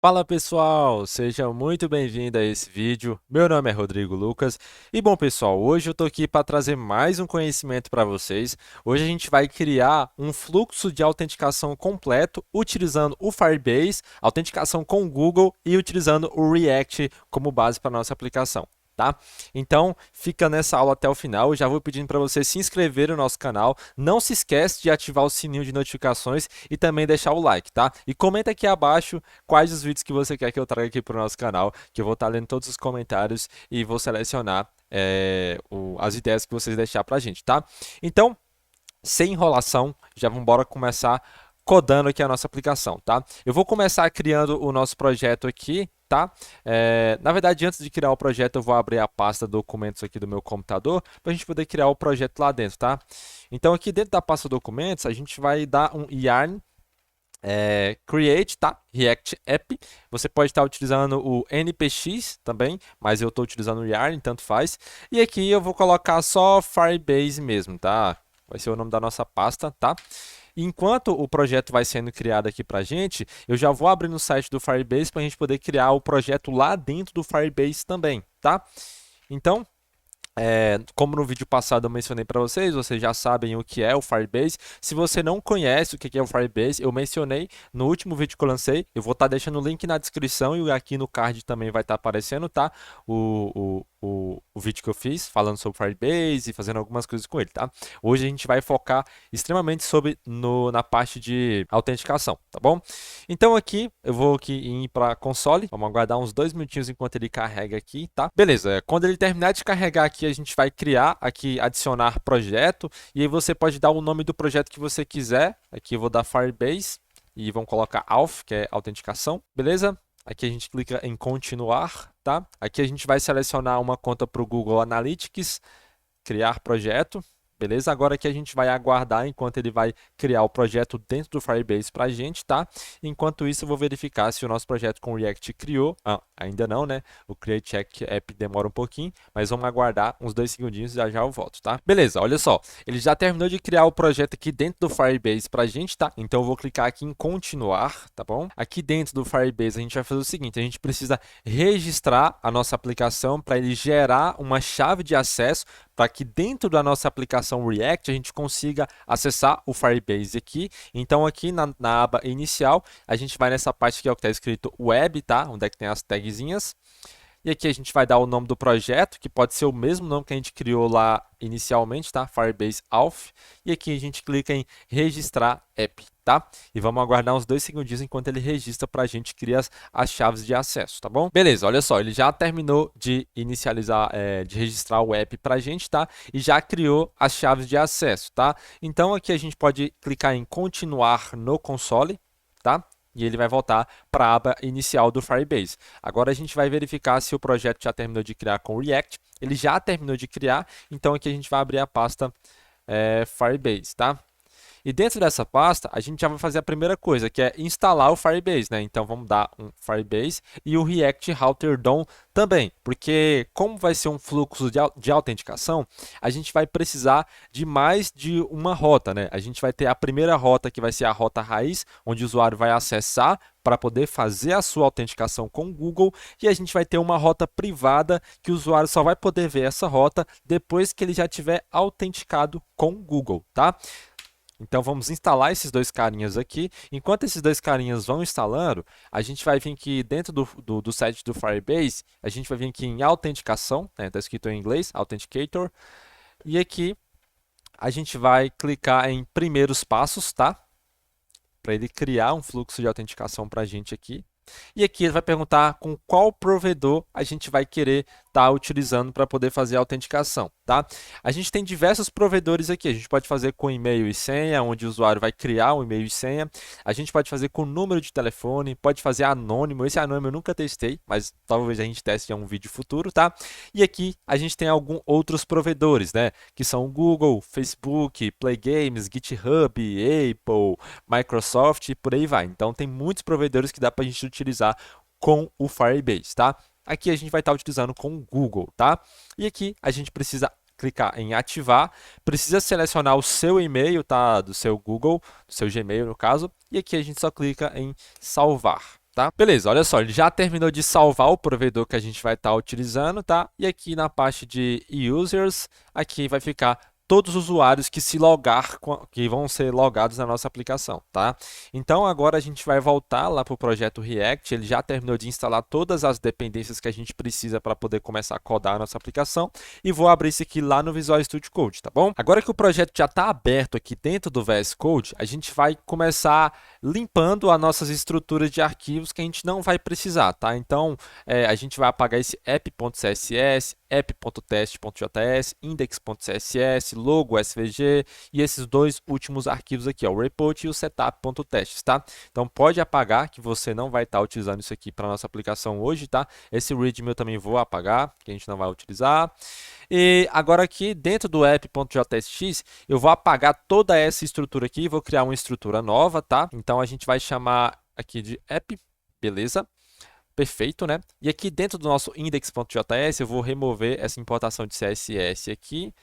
Fala pessoal, seja muito bem-vindo a esse vídeo. Meu nome é Rodrigo Lucas e bom pessoal, hoje eu estou aqui para trazer mais um conhecimento para vocês. Hoje a gente vai criar um fluxo de autenticação completo utilizando o Firebase, autenticação com o Google e utilizando o React como base para nossa aplicação. Tá? Então, fica nessa aula até o final. Eu já vou pedindo para você se inscrever no nosso canal. Não se esquece de ativar o sininho de notificações e também deixar o like, tá? E comenta aqui abaixo quais os vídeos que você quer que eu traga aqui para o nosso canal, que eu vou estar lendo todos os comentários e vou selecionar as ideias que vocês deixar para a gente, tá? Então, sem enrolação, já vamos embora começar codando aqui a nossa aplicação, tá? Eu vou começar criando o nosso projeto aqui, tá? Na verdade, antes de criar o projeto, eu vou abrir a pasta documentos aqui do meu computador para a gente poder criar o projeto lá dentro, tá? Então, aqui dentro da pasta documentos, a gente vai dar um yarn create, tá? React App. Você pode estar utilizando o npx também, mas eu estou utilizando o yarn, tanto faz. E aqui eu vou colocar só Firebase mesmo, tá? Vai ser o nome da nossa pasta, tá? Enquanto o projeto vai sendo criado aqui para a gente, eu já vou abrir no site do Firebase para a gente poder criar o projeto lá dentro do Firebase também, tá? Então, como no vídeo passado eu mencionei para vocês já sabem o que é o Firebase. Se você não conhece o que é o Firebase, eu mencionei no último vídeo que eu lancei. Eu vou estar deixando o link na descrição e aqui no card também vai estar aparecendo, tá? O vídeo que eu fiz falando sobre o Firebase e fazendo algumas coisas com ele, tá? Hoje a gente vai focar extremamente na parte de autenticação, tá bom? Então aqui eu vou aqui ir para console, vamos aguardar uns 2 minutinhos enquanto ele carrega aqui, tá? Beleza, quando ele terminar de carregar aqui, a gente vai criar aqui, adicionar projeto, e aí você pode dar o nome do projeto que você quiser. Aqui eu vou dar Firebase e vamos colocar Auth, que é autenticação, beleza? Aqui a gente clica em continuar, tá? Aqui a gente vai selecionar uma conta para o Google Analytics, criar projeto. Beleza? Agora aqui a gente vai aguardar enquanto ele vai criar o projeto dentro do Firebase para a gente, tá? Enquanto isso, eu vou verificar se o nosso projeto com React criou. Ainda não, né? O Create App demora um pouquinho, mas vamos aguardar uns 2 segundinhos e já já eu volto, tá? Beleza, olha só. Ele já terminou de criar o projeto aqui dentro do Firebase para a gente, tá? Então eu vou clicar aqui em continuar, tá bom? Aqui dentro do Firebase a gente vai fazer o seguinte, a gente precisa registrar a nossa aplicação para ele gerar uma chave de acesso para que dentro da nossa aplicação React a gente consiga acessar o Firebase aqui. Então aqui na aba inicial, a gente vai nessa parte aqui ó, que está escrito Web, tá? Onde é que tem as tagzinhas. E aqui a gente vai dar o nome do projeto, que pode ser o mesmo nome que a gente criou lá inicialmente, tá? Firebase Auth. E aqui a gente clica em registrar app, tá? E vamos aguardar uns 2 segundinhos enquanto ele registra para a gente criar as chaves de acesso, tá bom? Beleza, olha só, ele já terminou de inicializar, de registrar o app para a gente, tá? E já criou as chaves de acesso, tá? Então aqui a gente pode clicar em continuar no console, tá? E ele vai voltar para a aba inicial do Firebase. Agora a gente vai verificar se o projeto já terminou de criar com o React. Ele já terminou de criar, então aqui a gente vai abrir a pasta Firebase, tá? E dentro dessa pasta, a gente já vai fazer a primeira coisa, que é instalar o Firebase, né? Então vamos dar um Firebase e o React Router DOM também, porque como vai ser um fluxo de autenticação, a gente vai precisar de mais de uma rota, né? A gente vai ter a primeira rota, que vai ser a rota raiz, onde o usuário vai acessar para poder fazer a sua autenticação com o Google, e a gente vai ter uma rota privada, que o usuário só vai poder ver essa rota depois que ele já tiver autenticado com o Google, tá? Então vamos instalar esses dois carinhas aqui. Enquanto esses dois carinhas vão instalando, a gente vai vir aqui dentro do site do Firebase, a gente vai vir aqui em autenticação, né? Está escrito em inglês, Authenticator. E aqui a gente vai clicar em primeiros passos, tá? Para ele criar um fluxo de autenticação para a gente aqui. E aqui ele vai perguntar com qual provedor a gente vai querer estar utilizando para poder fazer a autenticação, tá? A gente tem diversos provedores aqui. A gente pode fazer com e-mail e senha, onde o usuário vai criar um e-mail e senha. A gente pode fazer com número de telefone, pode fazer anônimo. Esse anônimo eu nunca testei, mas talvez a gente teste em um vídeo futuro, tá? E aqui a gente tem alguns outros provedores, né? Que são o Google, Facebook, Play Games, GitHub, Apple, Microsoft e por aí vai. Então tem muitos provedores que dá para a gente utilizar com o Firebase, tá? Aqui a gente vai estar utilizando com o Google, tá? E aqui a gente precisa clicar em ativar, precisa selecionar o seu e-mail, tá? Do seu Google, do seu Gmail no caso, e aqui a gente só clica em salvar, tá? Beleza, olha só, ele já terminou de salvar o provedor que a gente vai estar utilizando, tá? E aqui na parte de users, aqui vai ficar todos os usuários que se logar, que vão ser logados na nossa aplicação, tá? Então agora a gente vai voltar lá para o projeto React, ele já terminou de instalar todas as dependências que a gente precisa para poder começar a codar a nossa aplicação e vou abrir isso aqui lá no Visual Studio Code, tá bom? Agora que o projeto já está aberto aqui dentro do VS Code, a gente vai começar limpando as nossas estruturas de arquivos que a gente não vai precisar, tá? Então a gente vai apagar esse app.css, app.test.js, index.css, logo svg e esses dois últimos arquivos aqui, ó, o report e o setup.test, tá? Então pode apagar que você não vai estar utilizando isso aqui para nossa aplicação hoje, tá? Esse readme eu também vou apagar, que a gente não vai utilizar. E agora aqui dentro do app.jsx eu vou apagar toda essa estrutura aqui e vou criar uma estrutura nova, tá? Então a gente vai chamar aqui de app, beleza? Perfeito, né? E aqui dentro do nosso index.js eu vou remover essa importação de CSS aqui.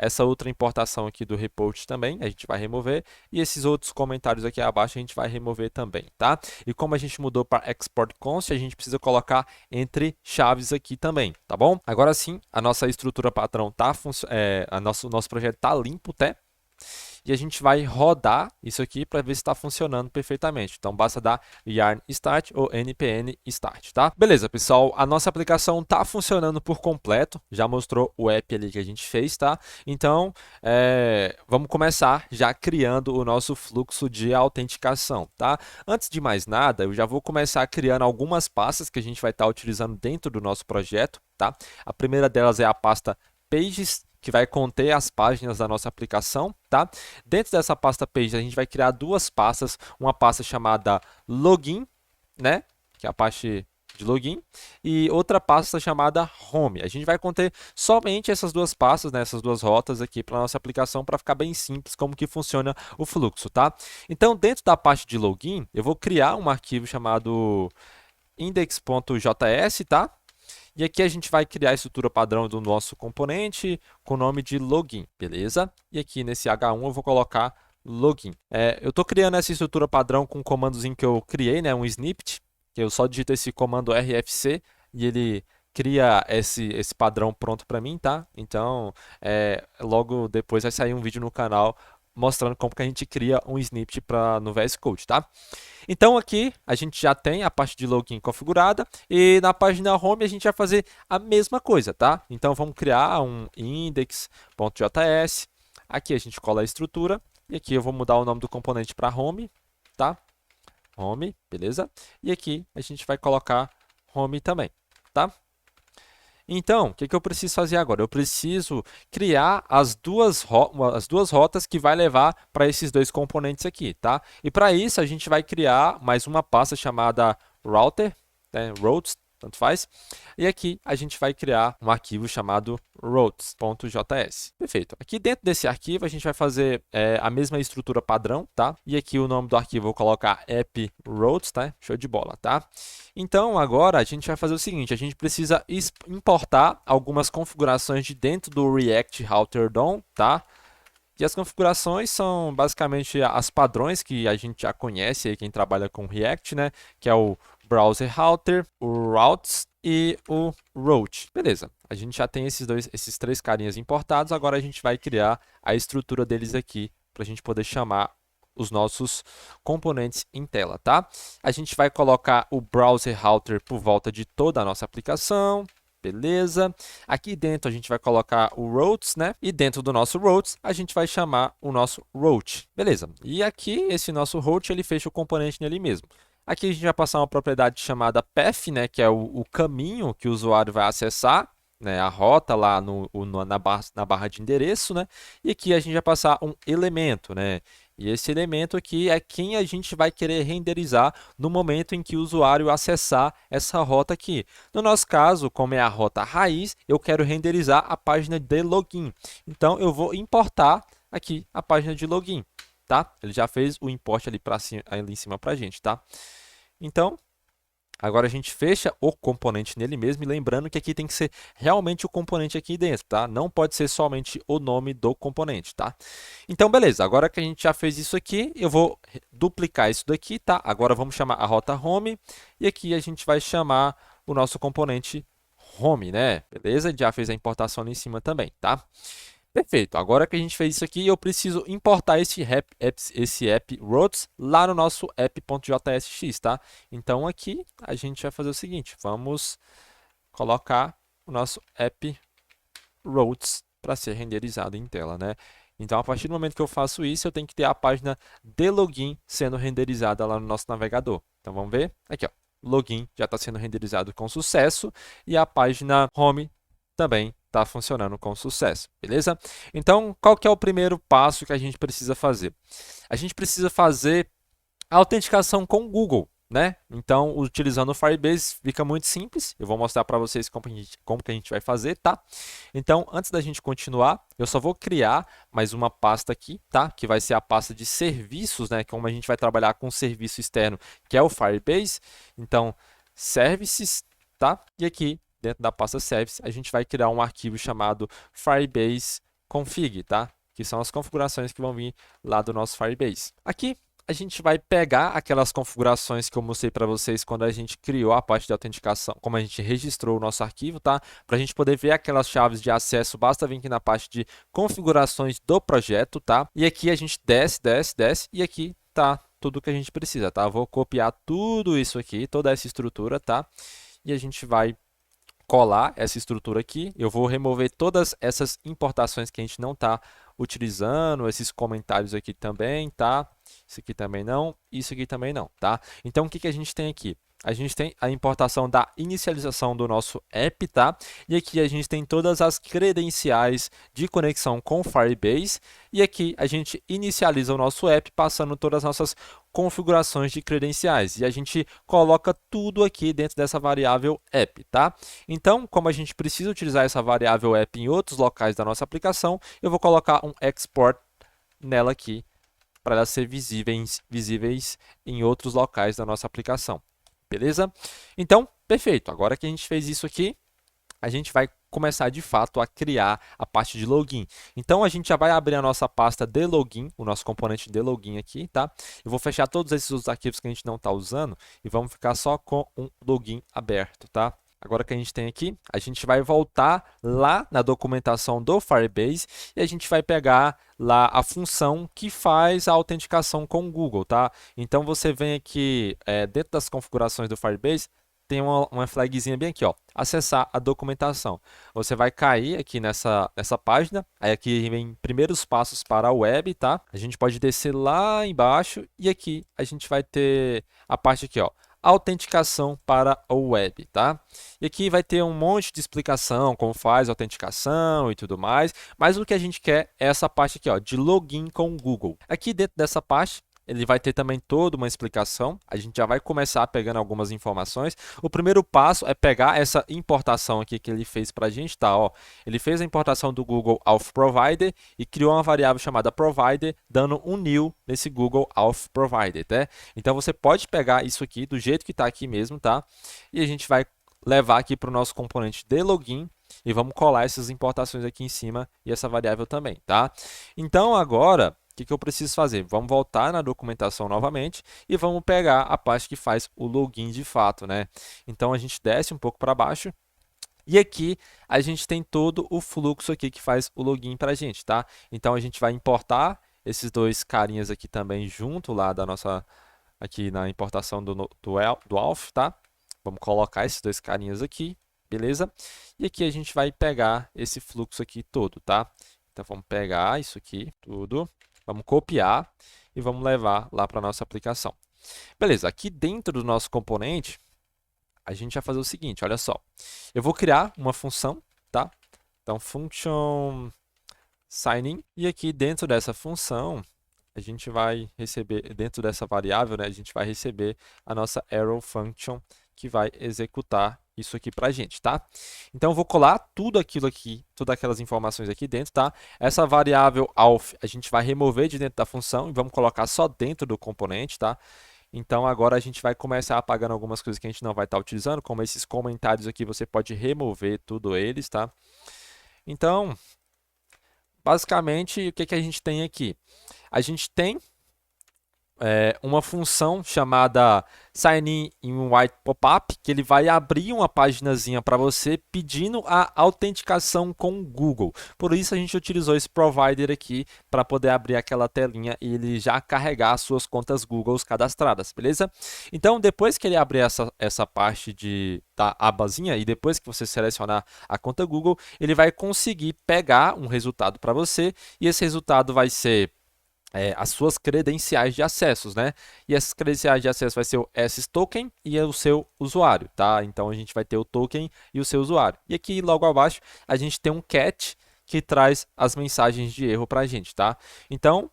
Essa outra importação aqui do report também, a gente vai remover. E esses outros comentários aqui abaixo a gente vai remover também, tá? E como a gente mudou para export const, a gente precisa colocar entre chaves aqui também, tá bom? Agora sim, a nossa estrutura padrão tá o nosso projeto tá limpo, tá? E a gente vai rodar isso aqui para ver se está funcionando perfeitamente. Então, basta dar yarn start ou npm start, tá? Beleza, pessoal, a nossa aplicação está funcionando por completo, já mostrou o app ali que a gente fez, tá? Então, vamos começar já criando o nosso fluxo de autenticação, tá? Antes de mais nada, eu já vou começar criando algumas pastas que a gente vai estar utilizando dentro do nosso projeto, tá? A primeira delas é a pasta pages, que vai conter as páginas da nossa aplicação, tá? Dentro dessa pasta pages, a gente vai criar duas pastas, uma pasta chamada login, né? Que é a parte de login, e outra pasta chamada home. A gente vai conter somente essas duas pastas, né? Essas duas rotas aqui para nossa aplicação, para ficar bem simples como que funciona o fluxo, tá? Então, dentro da parte de login, eu vou criar um arquivo chamado index.js, tá? E aqui a gente vai criar a estrutura padrão do nosso componente com o nome de login, beleza? E aqui nesse H1 eu vou colocar login. Eu estou criando essa estrutura padrão com um comandozinho que eu criei, né? Um snippet, que eu só digito esse comando rfc e ele cria esse padrão pronto para mim, tá? Então, logo depois vai sair um vídeo no canal mostrando como que a gente cria um snippet no VS Code, tá? Então aqui a gente já tem a parte de login configurada e na página home a gente vai fazer a mesma coisa, tá? Então vamos criar um index.js, aqui a gente cola a estrutura e aqui eu vou mudar o nome do componente para home, tá? Home, beleza? E aqui a gente vai colocar home também, tá? Então, o que eu preciso fazer agora? Eu preciso criar as duas rotas que vai levar para esses dois componentes aqui, tá? E para isso, a gente vai criar mais uma pasta chamada router, né? Routes, tanto faz. E aqui a gente vai criar um arquivo chamado routes.js. Perfeito. Aqui dentro desse arquivo a gente vai fazer a mesma estrutura padrão, tá? E aqui o nome do arquivo eu vou colocar app routes, tá? Show de bola, tá? Então agora a gente vai fazer o seguinte, a gente precisa importar algumas configurações de dentro do React Router DOM, tá? E as configurações são basicamente as padrões que a gente já conhece aí, quem trabalha com React, né? Que é o Browser Router, o Routes e o Route. Beleza, a gente já tem esses três carinhas importados, agora a gente vai criar a estrutura deles aqui para a gente poder chamar os nossos componentes em tela, tá? A gente vai colocar o Browser Router por volta de toda a nossa aplicação. Beleza? Aqui dentro a gente vai colocar o routes, né? E dentro do nosso routes a gente vai chamar o nosso route. Beleza? E aqui esse nosso route ele fecha o componente nele mesmo. Aqui a gente vai passar uma propriedade chamada path, né? Que é o caminho que o usuário vai acessar, né? A rota lá na barra de endereço, né? E aqui a gente vai passar um elemento, né? E esse elemento aqui é quem a gente vai querer renderizar no momento em que o usuário acessar essa rota aqui. No nosso caso, como é a rota raiz, eu quero renderizar a página de login. Então, eu vou importar aqui a página de login, tá? Ele já fez o import ali em cima para a gente, tá? Então, Agora a gente fecha o componente nele mesmo e lembrando que aqui tem que ser realmente o componente aqui dentro, tá? Não pode ser somente o nome do componente, tá? Então, beleza. Agora que a gente já fez isso aqui, eu vou duplicar isso daqui, tá? Agora vamos chamar a rota home e aqui a gente vai chamar o nosso componente home, né? Beleza? Já fez a importação ali em cima também, tá? Perfeito. Agora que a gente fez isso aqui, eu preciso importar esse app routes lá no nosso app.jsx, tá? Então aqui a gente vai fazer o seguinte, vamos colocar o nosso app routes para ser renderizado em tela, né? Então, a partir do momento que eu faço isso, eu tenho que ter a página de login sendo renderizada lá no nosso navegador. Então, vamos ver? Aqui, ó. Login já está sendo renderizado com sucesso e a página home também está funcionando com sucesso, beleza? Então, qual que é o primeiro passo que a gente precisa fazer? A gente precisa fazer a autenticação com o Google, né? Então, utilizando o Firebase fica muito simples. Eu vou mostrar para vocês como que a gente vai fazer, tá? Então, antes da gente continuar, eu só vou criar mais uma pasta aqui, tá? Que vai ser a pasta de serviços, né? Como a gente vai trabalhar com serviço externo, que é o Firebase. Então, services, tá? E aqui, dentro da pasta service, a gente vai criar um arquivo chamado Firebase config, tá? Que são as configurações que vão vir lá do nosso Firebase. Aqui, a gente vai pegar aquelas configurações que eu mostrei para vocês quando a gente criou a parte de autenticação, como a gente registrou o nosso arquivo, tá? Para a gente poder ver aquelas chaves de acesso, basta vir aqui na parte de configurações do projeto, tá? E aqui a gente desce, e aqui tá tudo que a gente precisa, tá? Eu vou copiar tudo isso aqui, toda essa estrutura, tá? E a gente vai colar essa estrutura aqui, eu vou remover todas essas importações que a gente não está utilizando, esses comentários aqui também, tá? Isso aqui também não, isso aqui também não, tá? Então, o que a gente tem aqui? A gente tem a importação da inicialização do nosso app, tá? E aqui a gente tem todas as credenciais de conexão com Firebase. E aqui a gente inicializa o nosso app passando todas as nossas configurações de credenciais. E a gente coloca tudo aqui dentro dessa variável app, tá? Então, como a gente precisa utilizar essa variável app em outros locais da nossa aplicação, eu vou colocar um export nela aqui para elas ser visíveis em outros locais da nossa aplicação. Beleza? Então, perfeito. Agora que a gente fez isso aqui, a gente vai começar de fato a criar a parte de login. Então, a gente já vai abrir a nossa pasta de login, o nosso componente de login aqui, tá? Eu vou fechar todos esses outros arquivos que a gente não está usando e vamos ficar só com um login aberto, tá? Agora que a gente tem aqui, a gente vai voltar lá na documentação do Firebase e a gente vai pegar lá a função que faz a autenticação com o Google, tá? Então, você vem aqui dentro das configurações do Firebase, tem uma flagzinha bem aqui, ó, acessar a documentação. Você vai cair aqui nessa página, aí aqui vem primeiros passos para a web, tá? A gente pode descer lá embaixo e aqui a gente vai ter a parte aqui, ó, autenticação para a web, tá? E aqui vai ter um monte de explicação, como faz a autenticação e tudo mais, mas o que a gente quer é essa parte aqui, ó, de login com o Google. Aqui dentro dessa parte, ele vai ter também toda uma explicação, a gente já vai começar pegando algumas informações. O primeiro passo é pegar essa importação aqui que ele fez para a gente, tá? Ó, ele fez a importação do Google Auth Provider e criou uma variável chamada Provider, dando um new nesse Google Auth Provider, tá? Então, você pode pegar isso aqui do jeito que está aqui mesmo, tá? E a gente vai levar aqui para o nosso componente de login e vamos colar essas importações aqui em cima e essa variável também, tá? Então, agora, o que eu preciso fazer? Vamos voltar na documentação novamente e vamos pegar a parte que faz o login de fato, né? Então, a gente desce um pouco para baixo e aqui a gente tem todo o fluxo aqui que faz o login para a gente, tá? Então, a gente vai importar esses dois carinhas aqui também junto lá da nossa, aqui na importação do Auth, tá? Vamos colocar esses dois carinhas aqui, beleza? E aqui a gente vai pegar esse fluxo aqui todo, tá? Então, vamos pegar isso aqui, tudo. Vamos copiar e vamos levar lá para a nossa aplicação. Beleza, aqui dentro do nosso componente, a gente vai fazer o seguinte, olha só. Eu vou criar uma função, tá? Então, function sign-in. E aqui dentro dessa função, a gente vai receber, dentro dessa variável, né, a gente vai receber a nossa arrow function, que vai executar isso aqui para a gente, tá? Então, eu vou colar tudo aquilo aqui, todas aquelas informações aqui dentro, tá? Essa variável auth a gente vai remover de dentro da função e vamos colocar só dentro do componente, tá? Então agora a gente vai começar apagando algumas coisas que a gente não vai estar utilizando, como esses comentários aqui, você pode remover tudo eles, tá? Então, basicamente, o que que a gente tem aqui? A gente tem uma função chamada Sign in White Pop-up, que ele vai abrir uma paginazinha para você pedindo a autenticação com o Google. Por isso a gente utilizou esse provider aqui para poder abrir aquela telinha e ele já carregar as suas contas Google cadastradas, beleza? Então, depois que ele abrir essa parte da abazinha e depois que você selecionar a conta Google, ele vai conseguir pegar um resultado para você e esse resultado vai ser as suas credenciais de acessos, né? E essas credenciais de acesso vai ser o SS token e o seu usuário, tá? Então a gente vai ter o token e o seu usuário. E aqui logo abaixo a gente tem um cat que traz as mensagens de erro para a gente, tá? Então o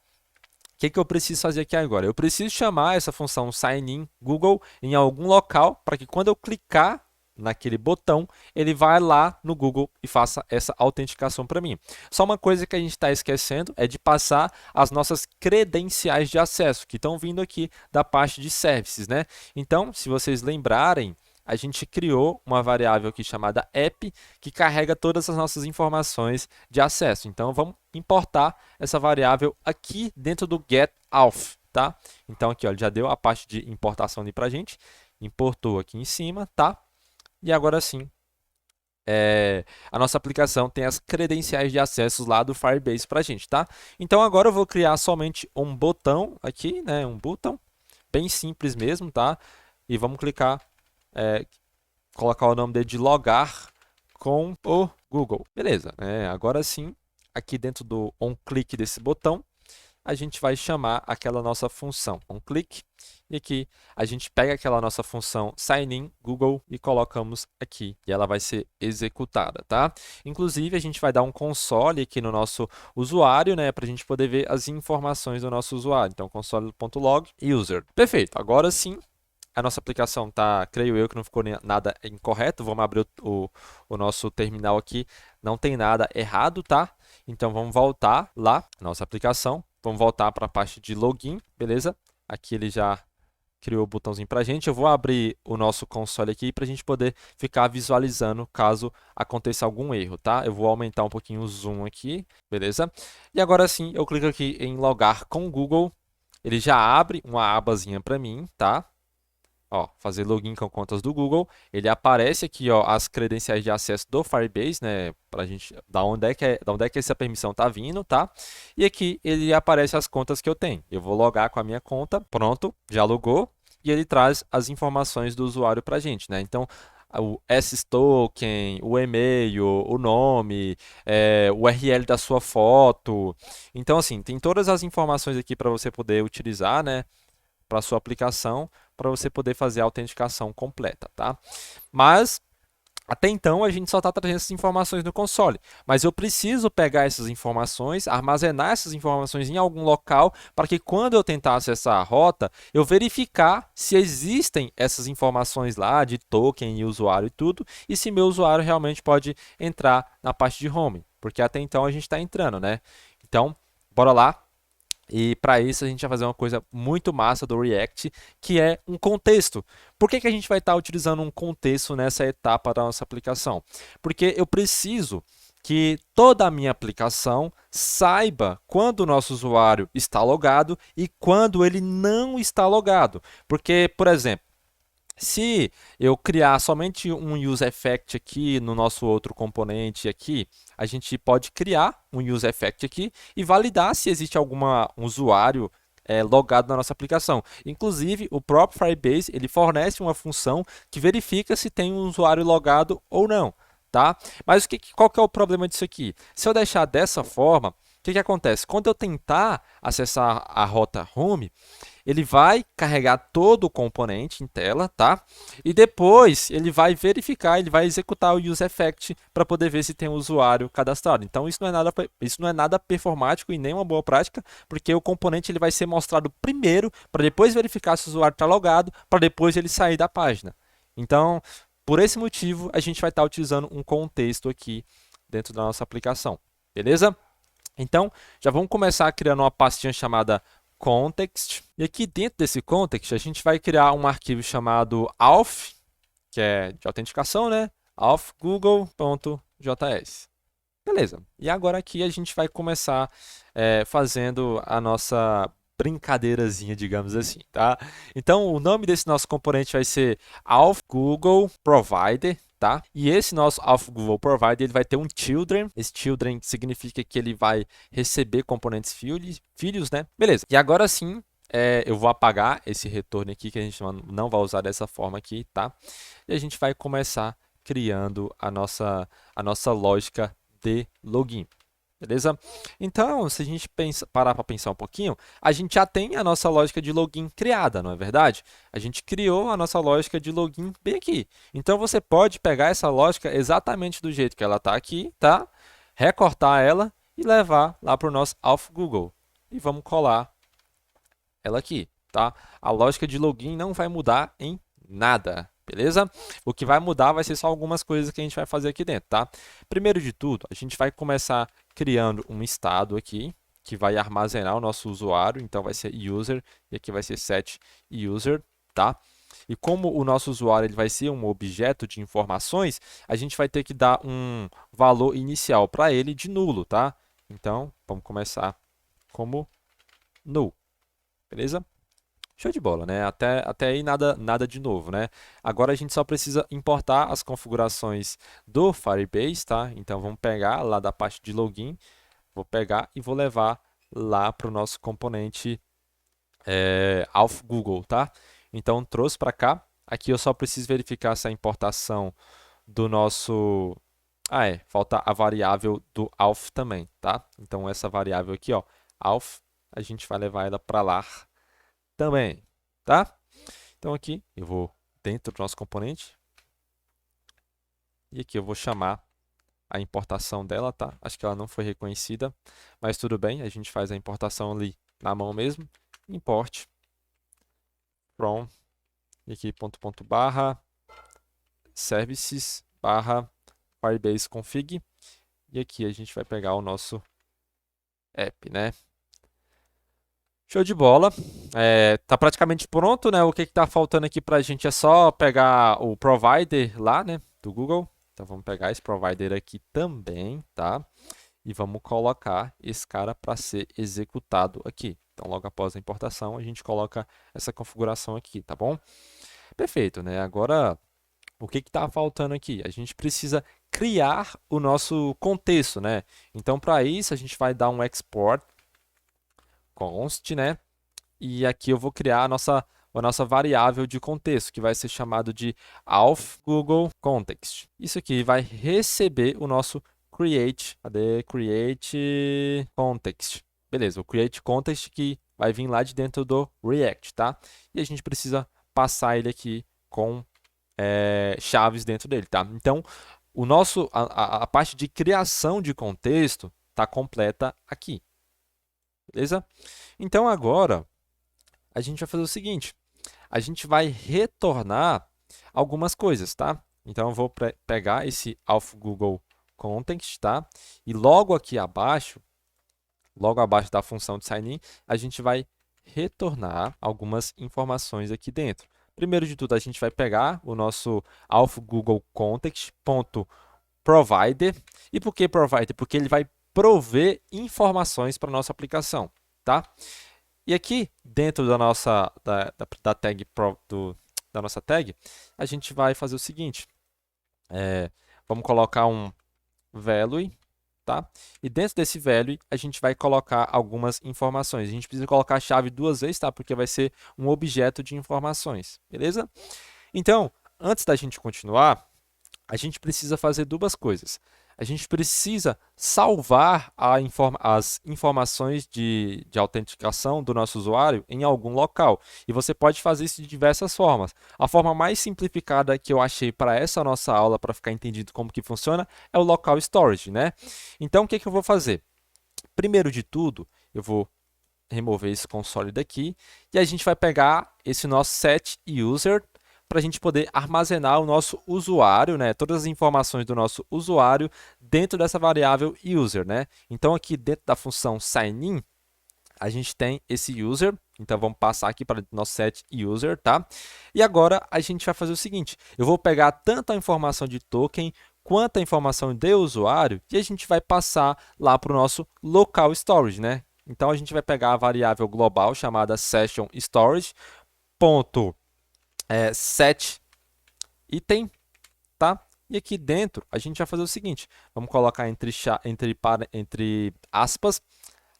que que eu preciso fazer aqui agora? Eu preciso chamar essa função sign-in Google em algum local para que quando eu clicar naquele botão, ele vai lá no Google e faça essa autenticação para mim. Só uma coisa que a gente está esquecendo é de passar as nossas credenciais de acesso, que estão vindo aqui da parte de services, né? Então, se vocês lembrarem, a gente criou uma variável aqui chamada app, que carrega todas as nossas informações de acesso. Então, vamos importar essa variável aqui dentro do getAuth, tá? Então, aqui ó, ele já deu a parte de importação ali para a gente, importou aqui em cima, tá? E agora sim, a nossa aplicação tem as credenciais de acesso lá do Firebase para a gente, tá? Então agora eu vou criar somente um botão aqui, né? Um botão bem simples mesmo, tá? E vamos clicar, colocar o nome dele de logar com o Google. Beleza, agora sim, aqui dentro do onClick desse botão, a gente vai chamar aquela nossa função onClick. E aqui a gente pega aquela nossa função sign-in Google e colocamos aqui. E ela vai ser executada, tá? Inclusive, a gente vai dar um console aqui no nosso usuário, né? Para a gente poder ver as informações do nosso usuário. Então, console.log user. Perfeito. Agora sim, a nossa aplicação tá, creio eu que não ficou nada incorreto. Vamos abrir o nosso terminal aqui. Não tem nada errado, tá? Então, vamos voltar lá, nossa aplicação. Vamos voltar para a parte de login, beleza? Aqui ele já criou o botãozinho para a gente. Eu vou abrir o nosso console aqui para a gente poder ficar visualizando caso aconteça algum erro, tá? Eu vou aumentar um pouquinho o zoom aqui, beleza? E agora sim, eu clico aqui em logar com o Google. Ele já abre uma abazinha para mim, tá? Ó, fazer login com contas do Google, ele aparece aqui, ó, as credenciais de acesso do Firebase, né, pra gente, da onde é que essa permissão tá vindo, tá? E aqui ele aparece as contas que eu tenho. Eu vou logar com a minha conta, pronto, já logou, e ele traz as informações do usuário pra gente, né? Então, o S-Token, o e-mail, o nome, o URL da sua foto. Então, assim, tem todas as informações aqui para você poder utilizar, né, para sua aplicação, para você poder fazer a autenticação completa, tá? Mas até então a gente só está trazendo essas informações no console, mas eu preciso pegar essas informações, armazenar essas informações em algum local para que quando eu tentar acessar a rota, eu verificar se existem essas informações lá de token e usuário e tudo, e se meu usuário realmente pode entrar na parte de home, porque até então a gente está entrando, né? Então, bora lá. E para isso a gente vai fazer uma coisa muito massa do React, que é um contexto. Por que que a gente vai estar utilizando um contexto nessa etapa da nossa aplicação? Porque eu preciso que toda a minha aplicação saiba quando o nosso usuário está logado e quando ele não está logado. Porque, por exemplo, se eu criar somente um useEffect aqui no nosso outro componente aqui, a gente pode criar um useEffect aqui e validar se existe um usuário logado na nossa aplicação. Inclusive, o próprio Firebase ele fornece uma função que verifica se tem um usuário logado ou não, tá? Mas qual que é o problema disso aqui? Se eu deixar dessa forma, o que acontece? Quando eu tentar acessar a rota home, ele vai carregar todo o componente em tela, tá? E depois ele vai verificar, ele vai executar o useEffect para poder ver se tem um usuário cadastrado. Então isso não é nada performático e nem uma boa prática, porque o componente ele vai ser mostrado primeiro para depois verificar se o usuário está logado, para depois ele sair da página. Então, por esse motivo, a gente vai estar utilizando um contexto aqui dentro da nossa aplicação, beleza? Então, já vamos começar criando uma pastinha chamada context. E aqui dentro desse context, a gente vai criar um arquivo chamado auth, que é de autenticação, né? auth_google.js. Beleza. E agora aqui a gente vai começar fazendo a nossa brincadeirazinha, digamos assim, tá? Então, o nome desse nosso componente vai ser auth Google Provider, tá? E esse nosso auth Google Provider, ele vai ter um children. Esse children significa que ele vai receber componentes filhos, né? Beleza. E agora sim, eu vou apagar esse retorno aqui, que a gente não vai usar dessa forma aqui, tá? E a gente vai começar criando a nossa lógica de login. Beleza? Então, se a gente parar para pensar um pouquinho, a gente já tem a nossa lógica de login criada, não é verdade? A gente criou a nossa lógica de login bem aqui. Então, você pode pegar essa lógica exatamente do jeito que ela está aqui, tá? Recortar ela e levar lá para o nosso auth Google. E vamos colar ela aqui, tá? A lógica de login não vai mudar em nada. Beleza? O que vai mudar vai ser só algumas coisas que a gente vai fazer aqui dentro, tá? Primeiro de tudo, a gente vai começar criando um estado aqui, que vai armazenar o nosso usuário, então vai ser user, e aqui vai ser set user, tá? E como o nosso usuário ele vai ser um objeto de informações, a gente vai ter que dar um valor inicial para ele de nulo, tá? Então, vamos começar como null, beleza? Show de bola, né? Até aí nada de novo, né? Agora a gente só precisa importar as configurações do Firebase, tá? Então vamos pegar lá da parte de login, vou pegar e vou levar lá para o nosso componente auth Google, tá? Então trouxe para cá. Aqui eu só preciso verificar se a importação do nosso... falta a variável do auth também, tá? Então essa variável aqui, ó, auth, a gente vai levar ela para lá também, tá? Então aqui eu vou dentro do nosso componente e aqui eu vou chamar a importação dela, tá? Acho que ela não foi reconhecida, mas tudo bem, a gente faz a importação ali na mão mesmo. Import from e aqui ponto barra services barra firebase config e aqui a gente vai pegar o nosso app, né? Show de bola. Tá praticamente pronto, né? O que está faltando aqui para a gente é só pegar o provider lá, né? Do Google. Então vamos pegar esse provider aqui também, tá? E vamos colocar esse cara para ser executado aqui. Então logo após a importação a gente coloca essa configuração aqui, tá bom? Perfeito, né? Agora o que está faltando aqui? A gente precisa criar o nosso contexto, né? Então para isso a gente vai dar um export const, né? E aqui eu vou criar a nossa variável de contexto, que vai ser chamado de auth Google Context. Isso aqui vai receber o nosso create context. Beleza, o create context que vai vir lá de dentro do React, tá? E a gente precisa passar ele aqui com chaves dentro dele, tá? Então, a parte de criação de contexto está completa aqui. Beleza? Então agora a gente vai fazer o seguinte, a gente vai retornar algumas coisas, tá? Então eu vou pegar esse auth Google Context, tá? E logo aqui abaixo, logo abaixo da função de sign-in, a gente vai retornar algumas informações aqui dentro. Primeiro de tudo, a gente vai pegar o nosso auth Google Context.provider. E por que provider? Porque ele vai prover informações para a nossa aplicação, tá? E aqui, dentro da nossa tag da nossa tag, a gente vai fazer o seguinte. Vamos colocar um value, tá? E dentro desse value, a gente vai colocar algumas informações. A gente precisa colocar a chave duas vezes, tá? Porque vai ser um objeto de informações, beleza? Então, antes da gente continuar, a gente precisa fazer duas coisas. A gente precisa salvar as informações de autenticação do nosso usuário em algum local. E você pode fazer isso de diversas formas. A forma mais simplificada que eu achei para essa nossa aula, para ficar entendido como que funciona, é o local storage, né? Então, o que eu vou fazer? Primeiro de tudo, eu vou remover esse console daqui e a gente vai pegar esse nosso set user para a gente poder armazenar o nosso usuário, né? Todas as informações do nosso usuário dentro dessa variável user, né? Então aqui dentro da função sign-in, a gente tem esse user, então vamos passar aqui para o nosso set user, tá? E agora a gente vai fazer o seguinte, eu vou pegar tanto a informação de token quanto a informação de usuário e a gente vai passar lá para o nosso local storage, né? Então a gente vai pegar a variável global chamada session storage ponto set item, tá? E aqui dentro a gente vai fazer o seguinte, vamos colocar entre aspas,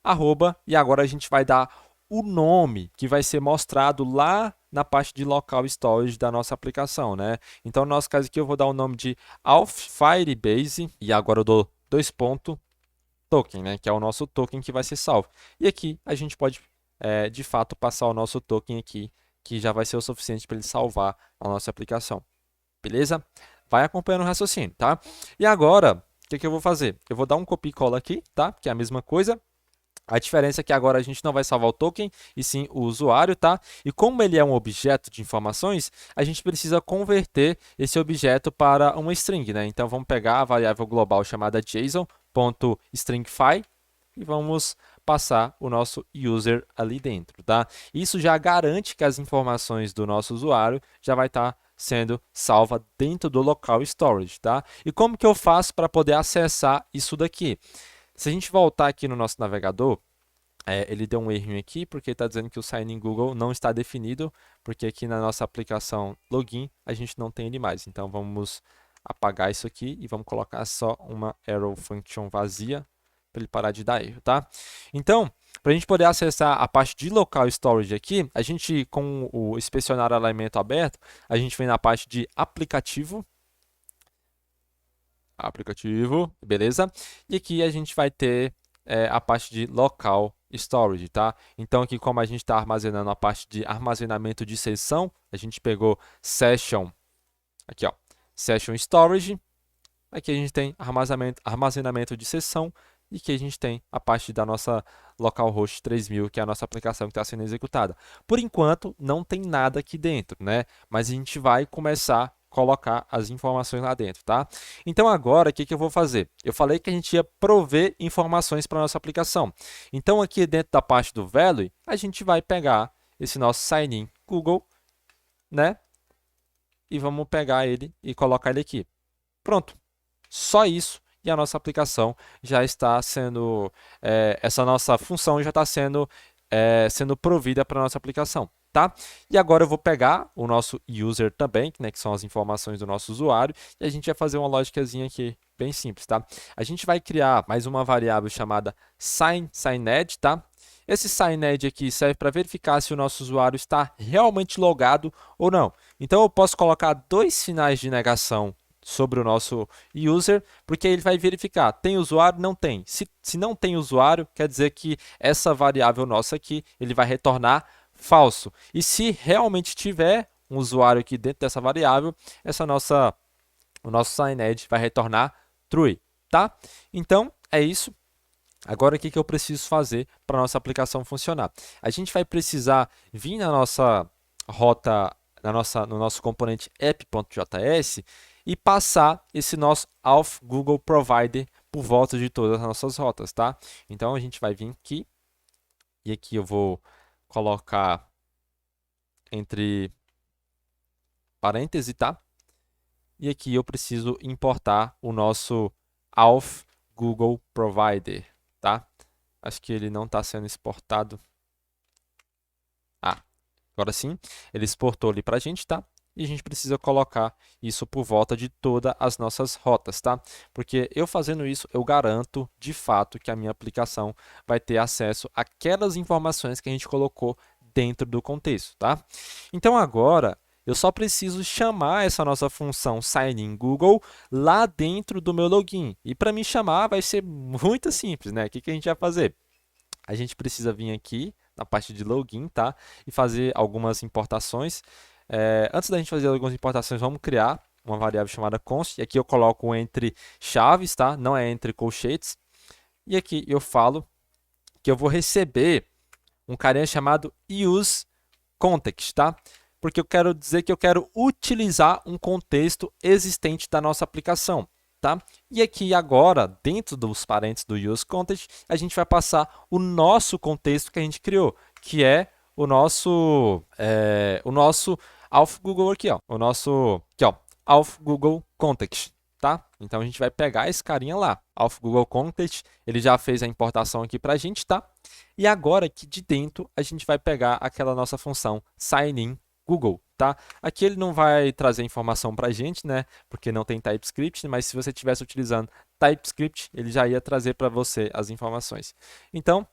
arroba, e agora a gente vai dar o nome que vai ser mostrado lá na parte de local storage da nossa aplicação, né? Então, no nosso caso aqui, eu vou dar o nome de Firebase e agora eu dou dois pontos token, né? Que é o nosso token que vai ser salvo. E aqui a gente pode, de fato, passar o nosso token aqui, que já vai ser o suficiente para ele salvar a nossa aplicação. Beleza? Vai acompanhando o raciocínio, tá? E agora, o que eu vou fazer? Eu vou dar um copy e cola aqui, tá? Que é a mesma coisa. A diferença é que agora a gente não vai salvar o token, e sim o usuário, tá? E como ele é um objeto de informações, a gente precisa converter esse objeto para uma string, né? Então, vamos pegar a variável global chamada json.stringify e vamos passar o nosso user ali dentro, tá? Isso já garante que as informações do nosso usuário já vai estar sendo salva dentro do local storage, tá? E como que eu faço para poder acessar isso daqui? Se a gente voltar aqui no nosso navegador, ele deu um erro aqui, porque está dizendo que o sign in Google não está definido, porque aqui na nossa aplicação login a gente não tem ele mais. Então vamos apagar isso aqui e vamos colocar só uma arrow function vazia para ele parar de dar erro, tá? Então, para a gente poder acessar a parte de local storage aqui, a gente com o inspecionar elemento aberto, a gente vem na parte de aplicativo, beleza? E aqui a gente vai ter a parte de local storage, tá? Então aqui como a gente está armazenando a parte de armazenamento de sessão, a gente pegou session, aqui ó, session storage, aqui a gente tem armazenamento de sessão e aqui a gente tem a parte da nossa localhost 3000, que é a nossa aplicação que está sendo executada. Por enquanto não tem nada aqui dentro, né? Mas a gente vai começar colocar as informações lá dentro, tá? Então agora, o que eu vou fazer? Eu falei que a gente ia prover informações para a nossa aplicação. Então aqui dentro da parte do value, a gente vai pegar esse nosso sign in Google, né? E vamos pegar ele e colocar ele aqui. Pronto. Só isso e a nossa aplicação já está sendo, essa nossa função já está sendo provida para a nossa aplicação. Tá? E agora eu vou pegar o nosso user também, né, que são as informações do nosso usuário, e a gente vai fazer uma lógicazinha aqui bem simples, tá? A gente vai criar mais uma variável chamada signed, tá? Esse signed aqui serve para verificar se o nosso usuário está realmente logado ou não. Então eu posso colocar dois sinais de negação sobre o nosso user, porque ele vai verificar, tem usuário? Não tem. Se não tem usuário, quer dizer que essa variável nossa aqui, ele vai retornar falso. E se realmente tiver um usuário aqui dentro dessa variável, o nosso signed vai retornar true, tá? Então, é isso. Agora, o que eu preciso fazer para a nossa aplicação funcionar? A gente vai precisar vir na nossa rota, no nosso componente app.js e passar esse nosso auth Google Provider por volta de todas as nossas rotas, tá? Então, a gente vai vir aqui e aqui eu vou colocar entre parênteses, tá? E aqui eu preciso importar o nosso auth Google Provider, tá? Acho que ele não está sendo exportado. Agora sim, ele exportou ali para a gente, tá? E a gente precisa colocar isso por volta de todas as nossas rotas, tá? Porque eu fazendo isso, eu garanto de fato que a minha aplicação vai ter acesso àquelas informações que a gente colocou dentro do contexto, tá? Então agora eu só preciso chamar essa nossa função signInGoogle lá dentro do meu login. E para me chamar vai ser muito simples, né? O que a gente vai fazer? A gente precisa vir aqui na parte de login, tá? E fazer algumas importações. Antes da gente fazer algumas importações, vamos criar uma variável chamada const. E aqui eu coloco entre chaves, tá? Não é entre colchetes. E aqui eu falo que eu vou receber um carinha chamado useContext, tá? Porque eu quero dizer que eu quero utilizar um contexto existente da nossa aplicação. tá? E aqui agora, dentro dos parênteses do useContext, a gente vai passar o nosso contexto que a gente criou, que é o nosso Auth Google aqui, ó, o nosso aqui, ó, Auth Google Context, tá? Então a gente vai pegar esse carinha lá, Auth Google Context, ele já fez a importação aqui para a gente, tá? E agora aqui de dentro a gente vai pegar aquela nossa função sign-in Google, tá? Aqui ele não vai trazer informação para a gente, né? Porque não tem TypeScript, mas se você estivesse utilizando TypeScript, ele já ia trazer para você as informações. Então,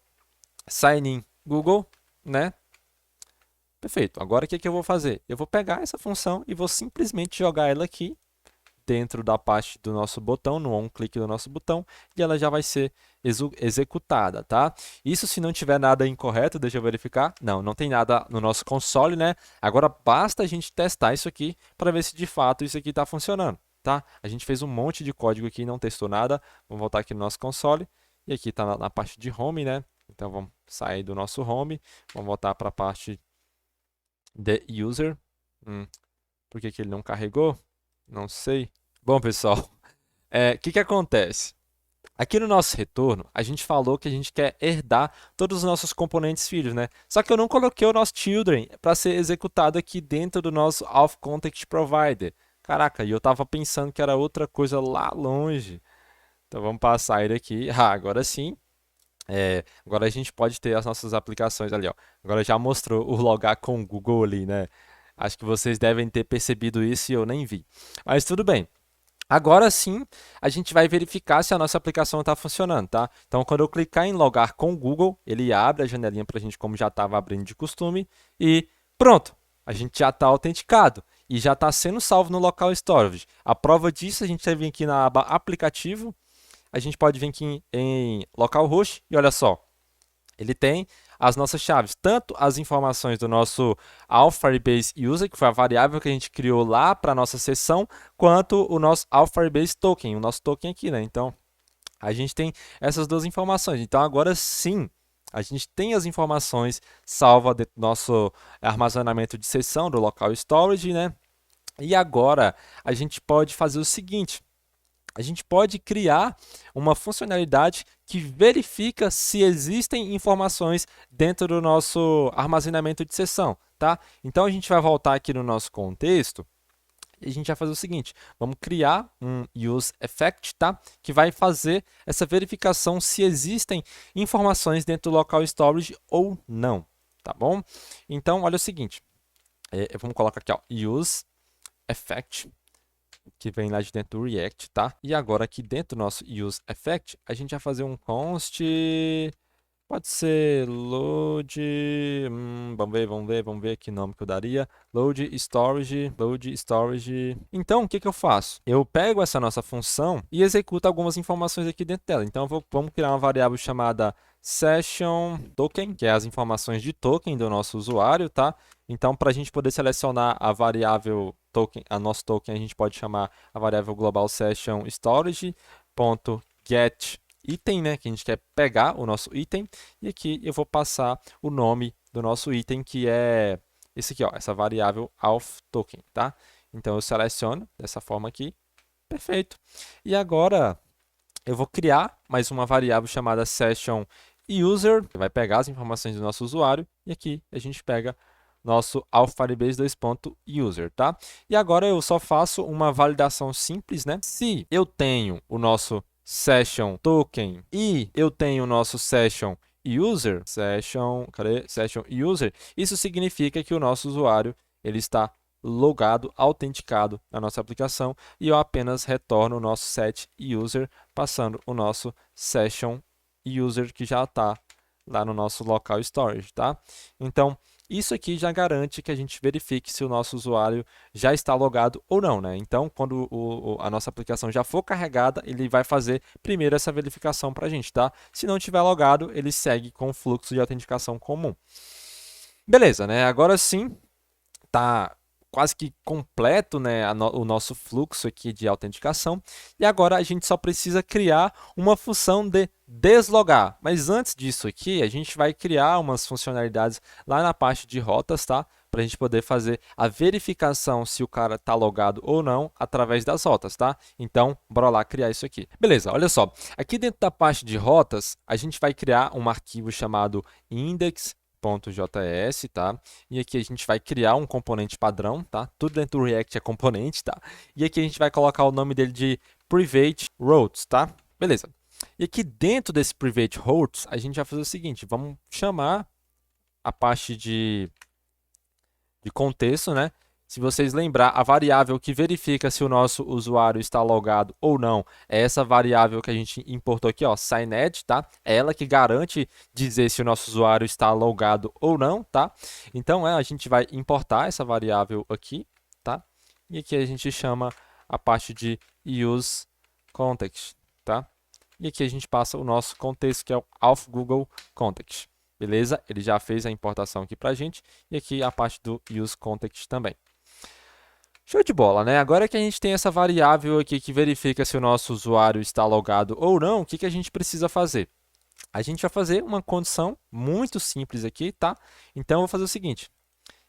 sign-in Google, né? Perfeito. Agora o que eu vou fazer? Eu vou pegar essa função e vou simplesmente jogar ela aqui dentro da parte do nosso botão, no on-click do nosso botão, e ela já vai ser executada, tá? Isso se não tiver nada incorreto, deixa eu verificar. Não, não tem nada no nosso console, né? Agora basta a gente testar isso aqui para ver se de fato isso aqui está funcionando, tá? A gente fez um monte de código aqui e não testou nada. Vamos voltar aqui no nosso console, e aqui está na parte de home, né? Então vamos sair do nosso home, vamos voltar para a parte de user. Por que ele não carregou? Não sei. Bom, pessoal, que acontece? Aqui no nosso retorno, a gente falou que a gente quer herdar todos os nossos componentes filhos, né? Só que eu não coloquei o nosso children para ser executado aqui dentro do nosso Auth Context Provider. Caraca, e eu estava pensando que era outra coisa lá longe. Então vamos passar ele aqui. Ah, agora sim. Agora a gente pode ter as nossas aplicações ali, ó. Agora já mostrou o logar com o Google ali, né? Acho que vocês devem ter percebido isso e eu nem vi. Mas tudo bem. Agora sim, a gente vai verificar se a nossa aplicação está funcionando, tá? Então, quando eu clicar em logar com o Google, ele abre a janelinha para a gente, como já estava abrindo de costume, e pronto, a gente já está autenticado e já está sendo salvo no local storage. A prova disso, a gente vai vir aqui na aba aplicativo, a gente pode vir aqui em localhost e olha só, ele tem as nossas chaves, tanto as informações do nosso Firebase User, que foi a variável que a gente criou lá para a nossa sessão, quanto o nosso Firebase Token, o nosso token aqui, né? Então, a gente tem essas duas informações. Então, agora sim, a gente tem as informações salvas dentro do nosso armazenamento de sessão, do local storage, né? E agora, a gente pode fazer o seguinte, a gente pode criar uma funcionalidade que verifica se existem informações dentro do nosso armazenamento de sessão, tá? Então, a gente vai voltar aqui no nosso contexto e a gente vai fazer o seguinte, vamos criar um useEffect, tá? Que vai fazer essa verificação se existem informações dentro do local storage ou não, tá bom? Então, olha o seguinte, vamos colocar aqui, ó, useEffect, que vem lá de dentro do React, tá? E agora aqui dentro do nosso useEffect, a gente vai fazer um const, pode ser load, vamos ver que nome que eu daria, load storage. Então, o que eu faço? Eu pego essa nossa função e executo algumas informações aqui dentro dela. Então, vamos criar uma variável chamada session token, que é as informações de token do nosso usuário, tá? Então, para a gente poder selecionar a variável token, a nosso token, a gente pode chamar a variável global session storage.get item, né, que a gente quer pegar o nosso item, e aqui eu vou passar o nome do nosso item, que é esse aqui, ó, essa variável auth token, tá? Então eu seleciono dessa forma aqui, perfeito. E agora eu vou criar mais uma variável chamada session user, que vai pegar as informações do nosso usuário, e aqui a gente pega nosso Firebase 2.user, tá? E agora eu só faço uma validação simples, né? Se eu tenho o nosso session token e eu tenho o nosso session user, session user, isso significa que o nosso usuário ele está logado, autenticado na nossa aplicação, e eu apenas retorno o nosso set user passando o nosso session user que já está lá no nosso local storage, tá? Então, isso aqui já garante que a gente verifique se o nosso usuário já está logado ou não, né? Então, quando a nossa aplicação já for carregada, ele vai fazer primeiro essa verificação para a gente, tá? Se não tiver logado, ele segue com o fluxo de autenticação comum. Beleza, né? Agora sim, tá quase que completo, né, o nosso fluxo aqui de autenticação. E agora a gente só precisa criar uma função de deslogar. Mas antes disso aqui, a gente vai criar umas funcionalidades lá na parte de rotas, tá? para a gente poder fazer a verificação se o cara está logado ou não através das rotas, tá? Então, bora lá criar isso aqui. Beleza, olha só. Aqui dentro da parte de rotas, a gente vai criar um arquivo chamado index.js, tá? E aqui a gente vai criar um componente padrão, tá? Tudo dentro do React é componente, tá? E aqui a gente vai colocar o nome dele de private routes, tá? Beleza. E aqui dentro desse private routes, a gente vai fazer o seguinte, vamos chamar a parte de contexto, né? Se vocês lembrar, a variável que verifica se o nosso usuário está logado ou não é essa variável que a gente importou aqui, ó, signed, tá? É ela que garante dizer se o nosso usuário está logado ou não, tá? Então, a gente vai importar essa variável aqui, tá? E aqui a gente chama a parte de use context, tá? E aqui a gente passa o nosso contexto, que é o auth Google context. Beleza? Ele já fez a importação aqui para a gente. E aqui a parte do use context também. Show de bola, né? Agora que a gente tem essa variável aqui que verifica se o nosso usuário está logado ou não, o que a gente precisa fazer? A gente vai fazer uma condição muito simples aqui, tá? Então, eu vou fazer o seguinte.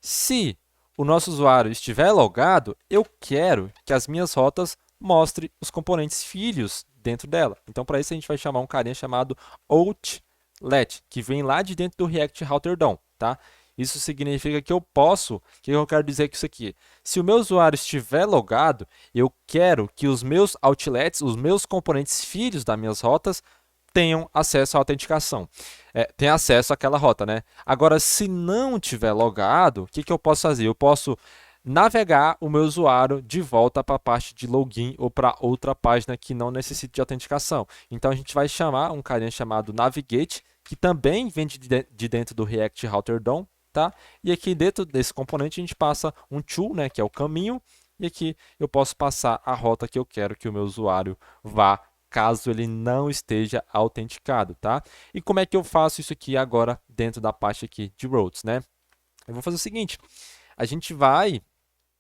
Se o nosso usuário estiver logado, eu quero que as minhas rotas mostrem os componentes filhos dentro dela. Então, para isso, a gente vai chamar um carinha chamado outlet, que vem lá de dentro do React Router DOM, tá? Isso significa que eu posso, o que eu quero dizer com isso aqui? Se o meu usuário estiver logado, eu quero que os meus outlets, os meus componentes filhos das minhas rotas, tenham acesso à autenticação. Tem acesso àquela rota, né? Agora, se não tiver logado, o que eu posso fazer? Eu posso navegar o meu usuário de volta para a parte de login ou para outra página que não necessite de autenticação. Então, a gente vai chamar um carinha chamado navigate, que também vem de dentro do React Router DOM, tá? E aqui dentro desse componente a gente passa um to, né, que é o caminho, e aqui eu posso passar a rota que eu quero que o meu usuário vá caso ele não esteja autenticado, tá? E como é que eu faço isso aqui agora dentro da parte aqui de routes, né? Eu vou fazer o seguinte, a gente vai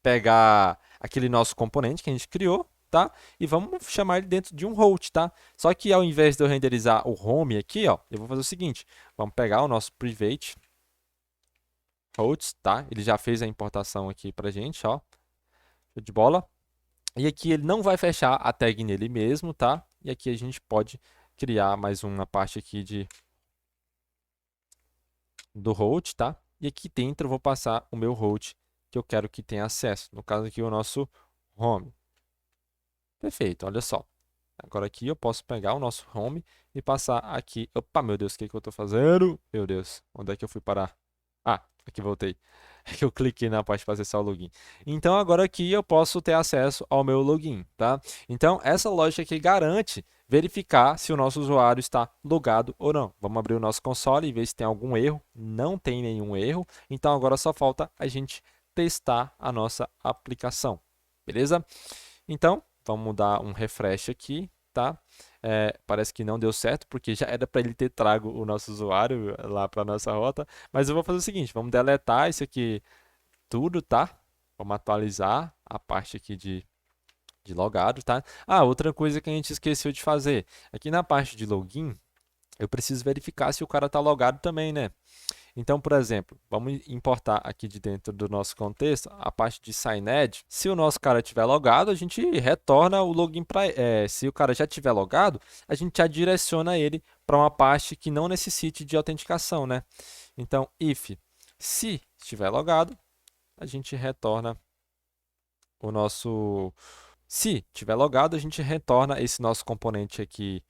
pegar aquele nosso componente que a gente criou, tá? E vamos chamar ele dentro de um route, tá? Só que ao invés de eu renderizar o home aqui, ó, eu vou fazer o seguinte, vamos pegar o nosso private routes, tá? Ele já fez a importação aqui pra gente, ó. Show de bola. E aqui ele não vai fechar a tag nele mesmo, tá? E aqui a gente pode criar mais uma parte aqui do route, tá? E aqui dentro eu vou passar o meu route que eu quero que tenha acesso. No caso aqui o nosso home. Perfeito, olha só. Agora aqui eu posso pegar o nosso home e passar aqui. Opa, meu Deus, o que eu estou fazendo? Meu Deus, onde é que eu fui parar? Ah, aqui voltei. É que eu cliquei na parte para acessar o login. Então, agora aqui eu posso ter acesso ao meu login, tá? Então, essa lógica aqui garante verificar se o nosso usuário está logado ou não. Vamos abrir o nosso console e ver se tem algum erro. Não tem nenhum erro. Então, agora só falta a gente testar a nossa aplicação. Beleza? Então, vamos dar um refresh aqui, tá? Parece que não deu certo, porque já era para ele ter trago o nosso usuário lá para a nossa rota. Mas eu vou fazer o seguinte, vamos deletar isso aqui tudo, tá? Vamos atualizar a parte aqui de logado, tá? Ah, outra coisa que a gente esqueceu de fazer. Aqui na parte de login, eu preciso verificar se o cara está logado também, né? Então, por exemplo, vamos importar aqui de dentro do nosso contexto a parte de signed. Se o nosso cara estiver logado, a gente retorna o login para... se o cara já estiver logado, a gente já direciona ele para uma parte que não necessite de autenticação, né? Então, se estiver logado, a gente retorna o nosso... Se estiver logado, a gente retorna esse nosso componente aqui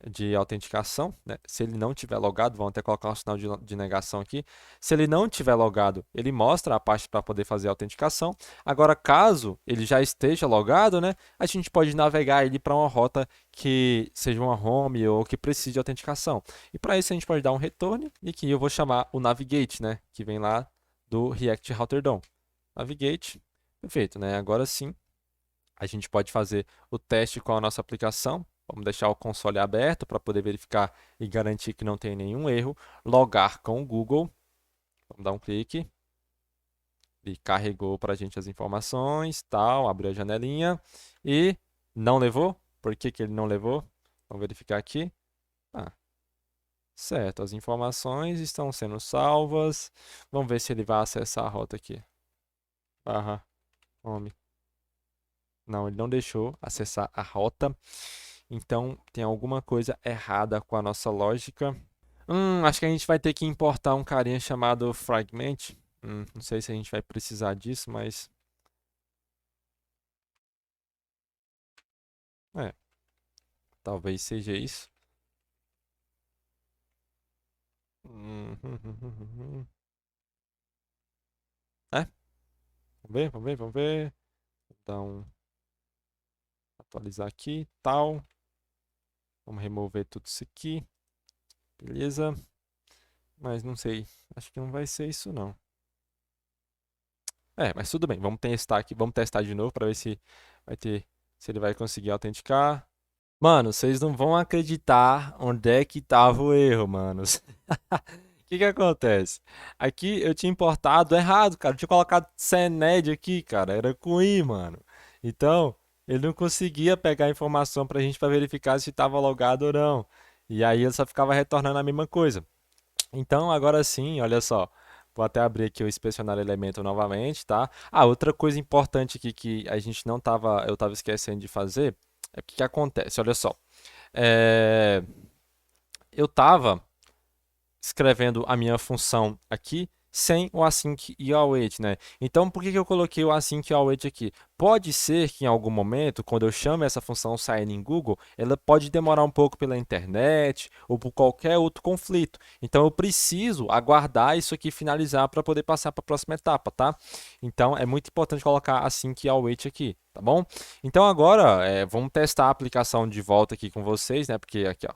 de autenticação, né? Se ele não tiver logado, vamos até colocar um sinal de negação aqui. Se ele não tiver logado, ele mostra a parte para poder fazer a autenticação. Agora, caso ele já esteja logado, né, a gente pode navegar ele para uma rota que seja uma home ou que precise de autenticação. E para isso a gente pode dar um return e aqui eu vou chamar o navigate, né, que vem lá do React Router DOM. Navigate, perfeito, né? Agora sim, a gente pode fazer o teste com a nossa aplicação. Vamos deixar o console aberto para poder verificar e garantir que não tem nenhum erro. Logar com o Google. Vamos dar um clique. Ele carregou para a gente as informações, tal, abriu a janelinha e não levou. Por que ele não levou? Vamos verificar aqui. Ah, Certo, as informações estão sendo salvas. Vamos ver se ele vai acessar a rota aqui. Barra home. Não, ele não deixou acessar a rota. Então tem alguma coisa errada com a nossa lógica. Acho que a gente vai ter que importar um carinha chamado Fragment. Não sei se a gente vai precisar disso, mas. É, talvez seja isso. É, vamos ver. Então, atualizar aqui, tal. Vamos remover tudo isso aqui. Beleza. Mas não sei. Acho que não vai ser isso, não. É, mas tudo bem. Vamos testar aqui. Vamos testar de novo para ver se vai ter, se ele vai conseguir autenticar. Mano, vocês não vão acreditar onde é que tava o erro, manos. O que que acontece? Aqui eu tinha importado errado, cara. Eu tinha colocado CNED aqui, cara. Era com I, mano. Então, ele não conseguia pegar a informação pra gente pra verificar se estava logado ou não. E aí ele só ficava retornando a mesma coisa. Então, agora sim, olha só. Vou até abrir aqui o inspecionar elemento novamente, tá? Ah, outra coisa importante aqui que a gente não tava, eu tava esquecendo de fazer, é o que que acontece, olha só. É, eu tava escrevendo a minha função aqui sem o async e o await, né? Então, por que que eu coloquei o async e o await aqui? Pode ser que em algum momento, quando eu chamo essa função sair em Google, ela pode demorar um pouco pela internet ou por qualquer outro conflito. Então, eu preciso aguardar isso aqui finalizar para poder passar para a próxima etapa, tá? Então, é muito importante colocar async e await aqui, tá bom? Então, agora, vamos testar a aplicação de volta aqui com vocês, né? Porque aqui, ó,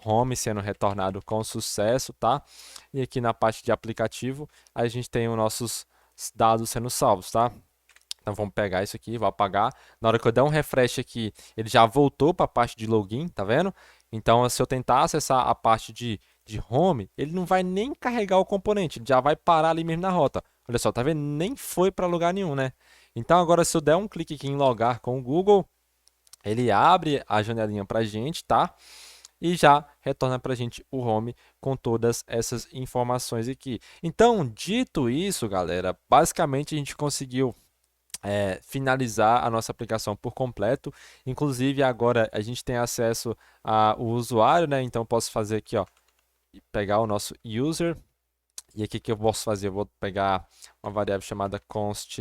home sendo retornado com sucesso, tá? E aqui na parte de aplicativo, a gente tem os nossos dados sendo salvos, tá? Então vamos pegar isso aqui, vou apagar. Na hora que eu der um refresh aqui, ele já voltou para a parte de login, tá vendo? Então se eu tentar acessar a parte de home, ele não vai nem carregar o componente, ele já vai parar ali mesmo na rota. Olha só, tá vendo? Nem foi para lugar nenhum, né? Então agora se eu der um clique aqui em logar com o Google, ele abre a janelinha para a gente, tá? E já retorna para a gente o home com todas essas informações aqui. Então, dito isso, galera, basicamente a gente conseguiu finalizar a nossa aplicação por completo. Inclusive, agora a gente tem acesso ao usuário, né? Então, eu posso fazer aqui, ó, pegar o nosso user. E aqui que eu posso fazer? Eu vou pegar uma variável chamada const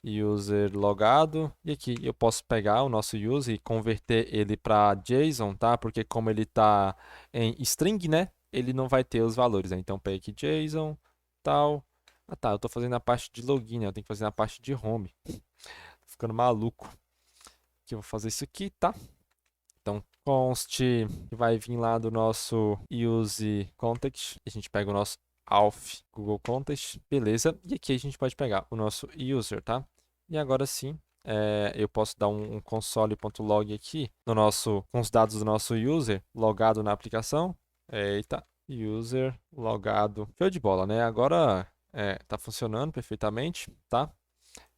user logado, e aqui eu posso pegar o nosso user e converter ele para JSON, tá? Porque como ele está em string, né? Ele não vai ter os valores, né? Então pega aqui JSON, tal. Ah tá, eu estou fazendo a parte de login, né? Eu tenho que fazer a parte de home. Tô ficando maluco. Aqui eu vou fazer isso aqui, tá? Então const vai vir lá do nosso use context. A gente pega o nosso auth Google Context, beleza? E aqui a gente pode pegar o nosso user, tá? E agora sim, eu posso dar um console.log aqui no nosso, com os dados do nosso user logado na aplicação. Eita, user logado. Show de bola, né? Agora tá funcionando perfeitamente, tá?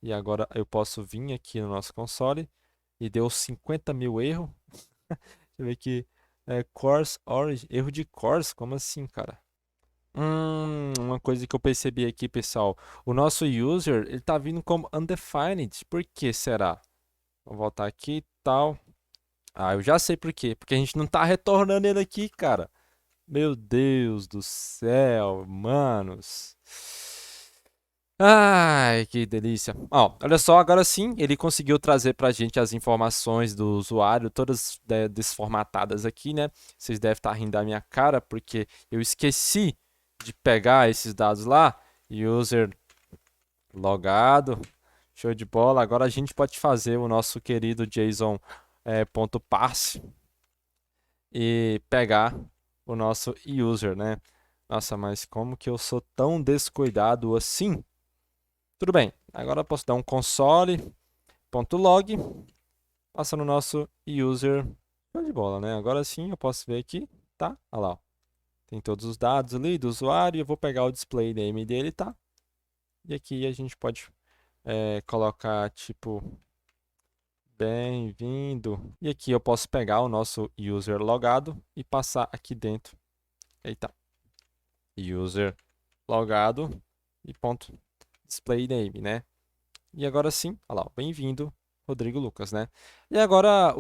E agora eu posso vir aqui no nosso console e deu 50 mil erro. Deixa eu ver aqui. Course origin, erro de course, como assim, cara? Uma coisa que eu percebi aqui, pessoal, o nosso user, ele tá vindo como undefined. Por que será? Vou voltar aqui e tal. Ah, eu já sei por quê. Porque a gente não tá retornando ele aqui, cara. Meu Deus do céu, manos. Ai, que delícia. Ó, olha só, agora sim, ele conseguiu trazer pra gente as informações do usuário, todas desformatadas aqui, né? Vocês devem estar rindo da minha cara, porque eu esqueci de pegar esses dados lá. User logado, show de bola. Agora a gente pode fazer o nosso querido JSON ponto parse e pegar o nosso user, né? Nossa, mas como que eu sou tão descuidado assim? Tudo bem, agora eu posso dar um console.log, passa no nosso user. Show de bola, né? Agora sim eu posso ver aqui, tá? Olha lá, ó. Tem todos os dados ali do usuário. Eu vou pegar o display name dele, tá? E aqui a gente pode colocar tipo bem-vindo. E aqui eu posso pegar o nosso user logado e passar aqui dentro Eita. User logado e ponto display name, né? E agora sim, olha lá, bem-vindo, Rodrigo Lucas, né? E agora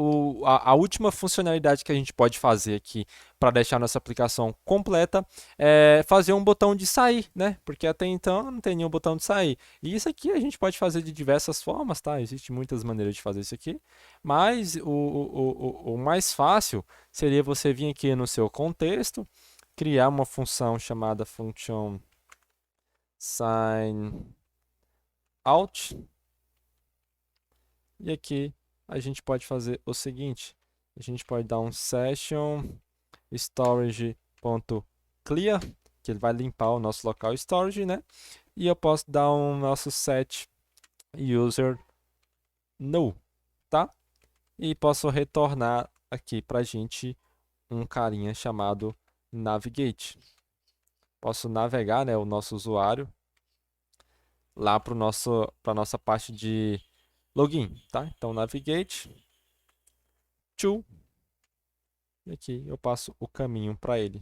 a última funcionalidade que a gente pode fazer aqui para deixar nossa aplicação completa é fazer um botão de sair, né? Porque até então não tem nenhum botão de sair. E isso aqui a gente pode fazer de diversas formas, tá? Existem muitas maneiras de fazer isso aqui, mas o mais fácil seria você vir aqui no seu contexto, criar uma função chamada function sign out. E aqui a gente pode fazer o seguinte, a gente pode dar um session storage.clear, que ele vai limpar o nosso local storage, né? E eu posso dar um nosso set user null, tá? E posso retornar aqui para a gente um carinha chamado navigate. Posso navegar, né, o nosso usuário lá para a nossa parte de login, tá? Então, navigate to, e aqui eu passo o caminho para ele.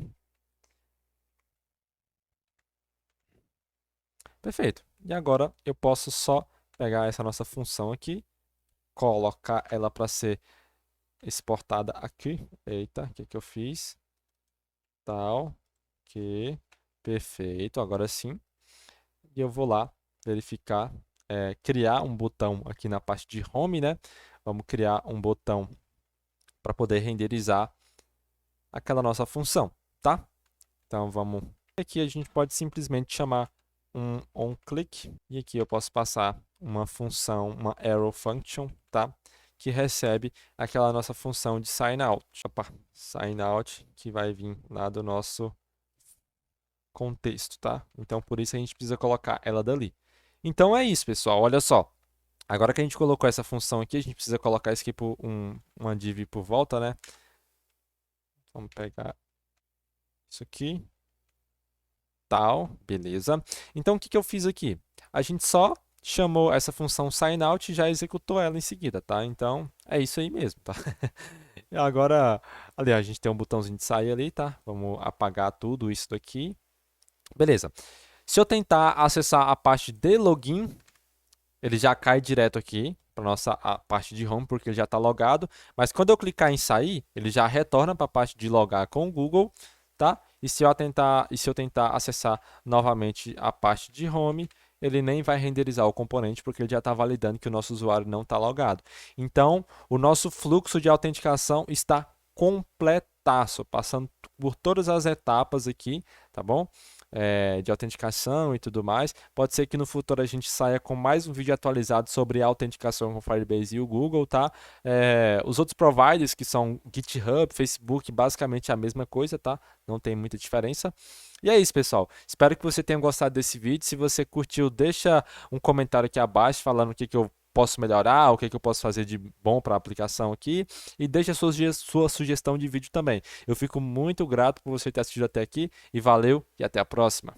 Perfeito. E agora eu posso só pegar essa nossa função aqui, colocar ela para ser exportada aqui. Eita, o que que eu fiz? Tal, que perfeito, agora sim. E eu vou lá verificar, criar um botão aqui na parte de home, né? Vamos criar um botão para poder renderizar aquela nossa função, tá? Então vamos. Aqui a gente pode simplesmente chamar um onClick e aqui eu posso passar uma função, uma arrow function, tá? Que recebe aquela nossa função de sign out. Opa, sign out que vai vir lá do nosso contexto, tá? Então por isso a gente precisa colocar ela dali. Então é isso, pessoal. Olha só. Agora que a gente colocou essa função aqui, a gente precisa colocar isso aqui por uma div por volta, né? Vamos pegar isso aqui. Tal, beleza. Então, o que que eu fiz aqui? A gente só chamou essa função signout e já executou ela em seguida, tá? Então, é isso aí mesmo, tá? E agora, aliás, a gente tem um botãozinho de sair ali, tá? Vamos apagar tudo isso daqui. Beleza. Se eu tentar acessar a parte de login, ele já cai direto aqui para nossa parte de home, porque ele já está logado. Mas quando eu clicar em sair, ele já retorna para a parte de logar com o Google, tá? E se eu tentar acessar novamente a parte de home, ele nem vai renderizar o componente, porque ele já está validando que o nosso usuário não está logado. Então, o nosso fluxo de autenticação está completaço, passando por todas as etapas aqui, tá bom? De autenticação e tudo mais. Pode ser que no futuro a gente saia com mais um vídeo atualizado sobre a autenticação com o Firebase e o Google, tá? Os outros providers, que são GitHub, Facebook, basicamente a mesma coisa, tá? Não tem muita diferença. E é isso, pessoal. Espero que você tenha gostado desse vídeo. Se você curtiu, deixa um comentário aqui abaixo falando o que eu posso melhorar, o que eu posso fazer de bom para a aplicação aqui. E deixa a sua sugestão de vídeo também. Eu fico muito grato por você ter assistido até aqui e valeu e até a próxima.